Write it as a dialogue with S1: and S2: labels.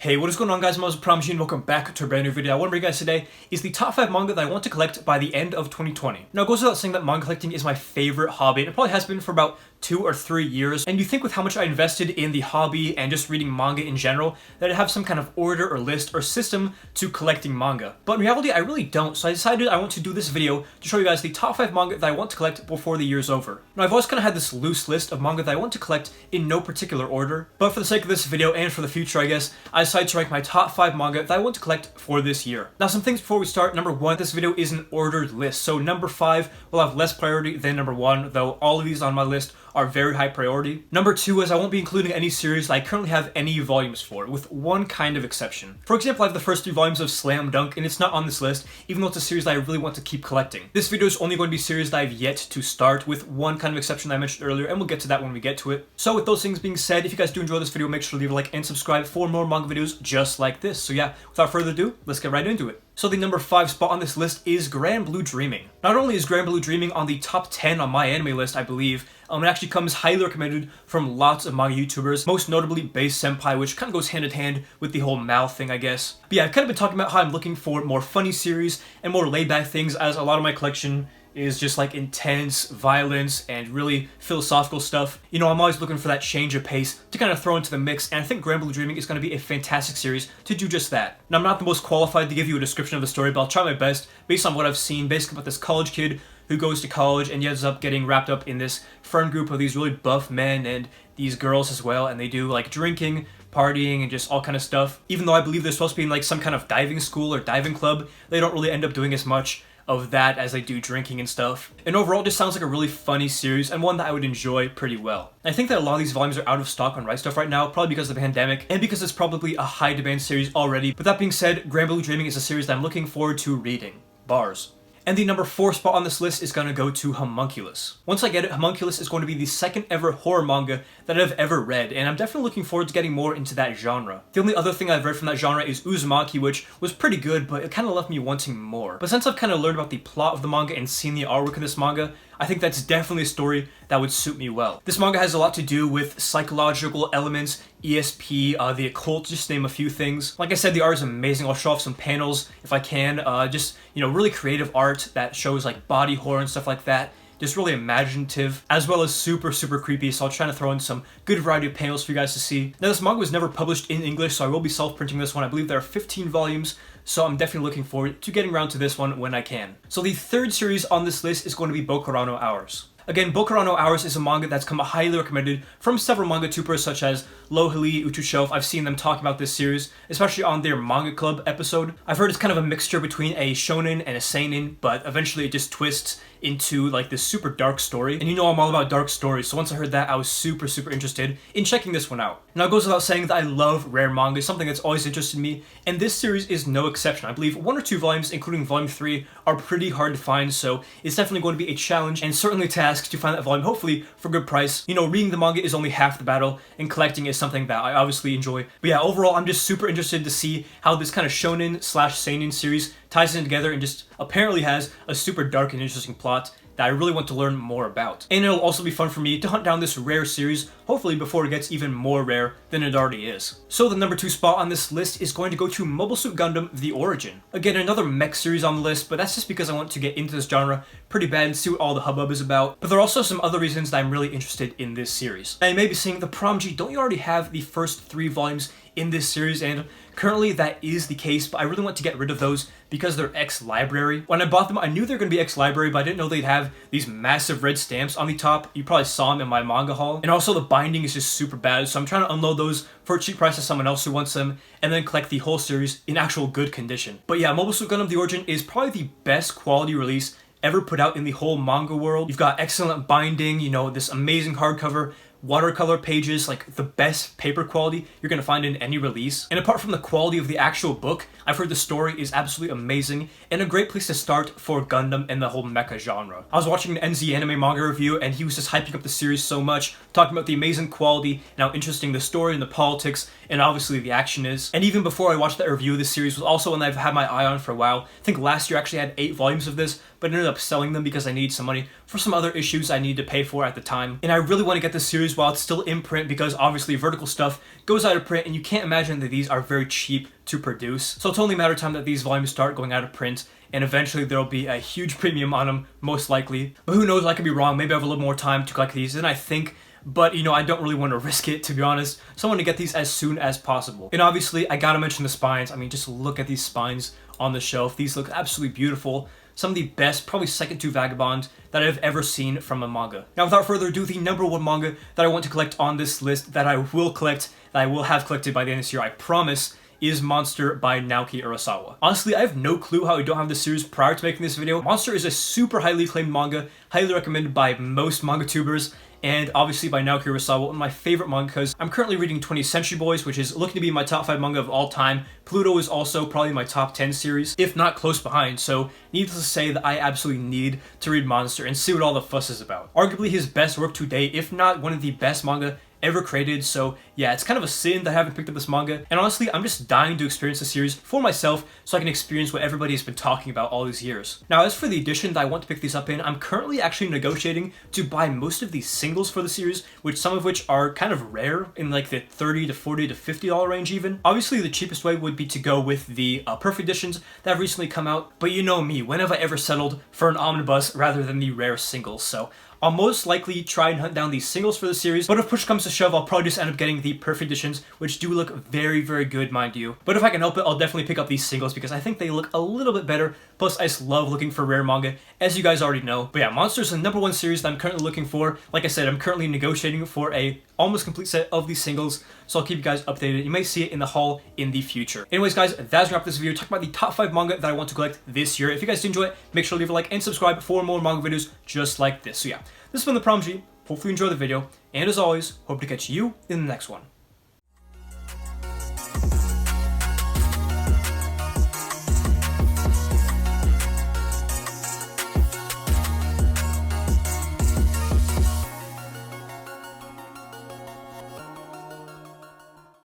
S1: Hey, what is going on guys, my name is ThePromG and welcome back to a brand new video. What I'm bringing you guys today is the top 5 manga that I want to collect by the end of 2020. Now it goes without saying that manga collecting is my favorite hobby, and it probably has been for about 2 or 3 years, and you think with how much I invested in the hobby and just reading manga in general, that I'd have some kind of order or list or system to collecting manga. But in reality, I really don't, so I decided I want to do this video to show you guys the top 5 manga that I want to collect before the year's over. Now I've always kind of had this loose list of manga that I want to collect in no particular order, but for the sake of this video and for the future I guess, I decided to rank my top 5 manga that I want to collect for this year. Now some things before we start. Number 1, this video is an ordered list, so number 5 will have less priority than number 1, though all of these on my list are very high priority. Number 2 is I won't be including any series that I currently have any volumes for, with one kind of exception. For example, I have the first 3 volumes of Slam Dunk, and it's not on this list, even though it's a series that I really want to keep collecting. This video is only going to be series that I've yet to start, with one kind of exception that I mentioned earlier, and we'll get to that when we get to it. So with those things being said, if you guys do enjoy this video, make sure to leave a like and subscribe for more manga videos just like this. So yeah, without further ado, let's get right into it. So the number 5 spot on this list is Granblue Dreaming. Not only is Granblue Dreaming on the top 10 on my anime list, I believe, it actually comes highly recommended from lots of manga YouTubers, most notably Base Senpai, which kind of goes hand in hand with the whole mouth thing, I guess. But yeah, I've kind of been talking about how I'm looking for more funny series and more laid-back things, as a lot of my collection is just like intense violence and really philosophical stuff. You know, I'm always looking for that change of pace to kind of throw into the mix, and I think Granblue Dreaming is going to be a fantastic series to do just that. Now, I'm not the most qualified to give you a description of the story, but I'll try my best based on what I've seen, basically about this college kid who goes to college and he ends up getting wrapped up in this friend group of these really buff men and these girls as well, and they do like drinking, partying, and just all kind of stuff. Even though I believe they're supposed to be in like some kind of diving school or diving club, they don't really end up doing as much of that as they do drinking and stuff. And overall, it just sounds like a really funny series and one that I would enjoy pretty well. I think that a lot of these volumes are out of stock on Right Stuff right now, probably because of the pandemic and because it's probably a high demand series already. But that being said, Granblue Dreaming is a series that I'm looking forward to reading. Bars. And the number 4 spot on this list is going to go to Homunculus. Once I get it, Homunculus is going to be the second ever horror manga that I've ever read, and I'm definitely looking forward to getting more into that genre. The only other thing I've read from that genre is Uzumaki, which was pretty good, but it kind of left me wanting more. But since I've kind of learned about the plot of the manga and seen the artwork of this manga, I think that's definitely a story that would suit me well. This manga has a lot to do with psychological elements, ESP, the occult, just to name a few things. Like I said, the art is amazing. I'll show off some panels if I can. Just, you know, really creative art that shows like body horror and stuff like that. Just really imaginative, as well as super creepy, so I'll try to throw in some good variety of panels for you guys to see. Now this manga was never published in English, so I will be self-printing this one. I believe there are 15 volumes, so I'm definitely looking forward to getting around to this one when I can. So the 3rd series on this list is going to be Bokurano Hours. Again, Bokurano Hours is a manga that's come highly recommended from several manga tubers such as Lohili, Utushelf. I've seen them talk about this series, especially on their Manga Club episode. I've heard it's kind of a mixture between a shonen and a seinen, but eventually it just twists into like this super dark story. And you know I'm all about dark stories, so once I heard that, I was super interested in checking this one out. Now it goes without saying that I love rare manga, something that's always interested me, and this series is no exception. I believe 1 or 2 volumes, including volume 3, are pretty hard to find, so it's definitely going to be a challenge and certainly a task to find that volume, hopefully for a good price. You know, reading the manga is only half the battle, and collecting is something that I obviously enjoy. But yeah, overall, I'm just super interested to see how this kind of shonen slash seinen series ties in together and just apparently has a super dark and interesting plot that I really want to learn more about. And it'll also be fun for me to hunt down this rare series, hopefully before it gets even more rare than it already is. So the number 2 spot on this list is going to go to Mobile Suit Gundam: The Origin. Again, another mech series on the list, but that's just because I want to get into this genre pretty bad and see what all the hubbub is about. But there are also some other reasons that I'm really interested in this series. Now you may be saying, ThePromG, don't you already have the first 3 volumes in this series? And currently that is the case, but I really want to get rid of those because they're ex-library. When I bought them, I knew they were going to be ex-library, but I didn't know they'd have these massive red stamps on the top. You probably saw them in my manga haul. And also the binding is just super bad, so I'm trying to unload those for a cheap price to someone else who wants them, and then collect the whole series in actual good condition. But yeah, Mobile Suit Gundam: The Origin is probably the best quality release ever put out in the whole manga world. You've got excellent binding, you know, this amazing hardcover, watercolor pages, like the best paper quality you're gonna find in any release. And apart from the quality of the actual book, I've heard the story is absolutely amazing and a great place to start for Gundam and the whole mecha genre. I was watching an NZ anime manga review and he was just hyping up the series so much, talking about the amazing quality and how interesting the story and the politics and obviously the action is. And even before I watched that review, this series was also one that I've had my eye on for a while. I think last year I actually had 8 volumes of this, but I ended up selling them because I needed some money for some other issues I needed to pay for at the time. And I really want to get this series while it's still in print because obviously vertical stuff goes out of print and you can't imagine that these are very cheap to produce. So it's only a matter of time that these volumes start going out of print, and eventually there'll be a huge premium on them, most likely. But who knows, I could be wrong. Maybe I have a little more time to collect these than I think. But, you know, I don't really want to risk it, to be honest. So I want to get these as soon as possible. And obviously, I gotta mention the spines. I mean, just look at these spines on the shelf. These look absolutely beautiful. Some of the best, probably second to Vagabond, that I've ever seen from a manga. Now, without further ado, the #1 manga that I want to collect on this list, that I will collect, that I will have collected by the end of this year, I promise, is Monster by Naoki Urasawa. Honestly, I have no clue how I don't have this series prior to making this video. Monster is a super highly acclaimed manga, highly recommended by most manga tubers, and obviously by Naoki Urasawa, one of my favorite mangas. I'm currently reading 20th Century Boys, which is looking to be my top 5 manga of all time. Pluto is also probably my top 10 series, if not close behind, so needless to say that I absolutely need to read Monster and see what all the fuss is about. Arguably his best work to date, if not one of the best manga ever created, so yeah, it's kind of a sin that I haven't picked up this manga, and honestly, I'm just dying to experience the series for myself so I can experience what everybody has been talking about all these years. Now, as for the edition that I want to pick these up in, I'm currently actually negotiating to buy most of these singles for the series, which some of which are kind of rare, in like the $30 to $40 to $50 range even. Obviously, the cheapest way would be to go with the perfect editions that have recently come out, but you know me, when have I ever settled for an omnibus rather than the rare singles, so I'll most likely try and hunt down these singles for the series, but if push comes to shove, I'll probably just end up getting the perfect editions, which do look very, very good, mind you. But if I can help it, I'll definitely pick up these singles because I think they look a little bit better. Plus, I just love looking for rare manga, as you guys already know. But yeah, Monster is the #1 series that I'm currently looking for. Like I said, I'm currently negotiating for a almost complete set of these singles, so I'll keep you guys updated. You may see it in the haul in the future. Anyways, guys, that's gonna wrap this video. Talk about the top 5 manga that I want to collect this year. If you guys did enjoy it, make sure to leave a like and subscribe for more manga videos just like this. So yeah, this has been ThePromG. Hopefully you enjoyed the video, and as always, hope to catch you in the next one.